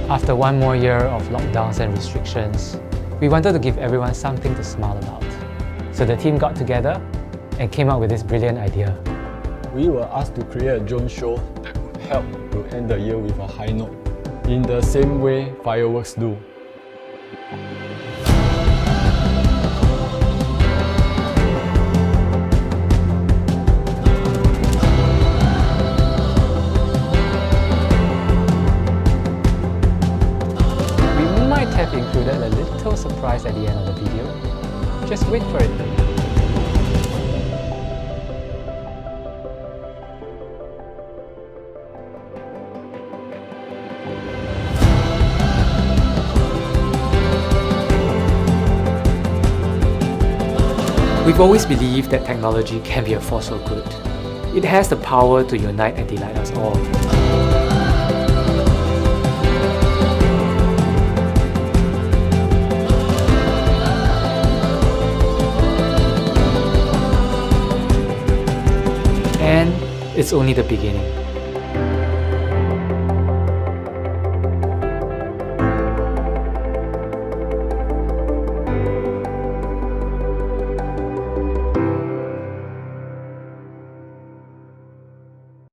After one more year of lockdowns and restrictions, we wanted to give everyone something to smile about. So the team got together and came up with this brilliant idea. We were asked to create a drone show that would help to end the year with a high note, in the same way fireworks do. Have included a little surprise at the end of the video. Just wait for it. We've always believed that technology can be a force for good. It has the power to unite and delight us all. And it's only the beginning.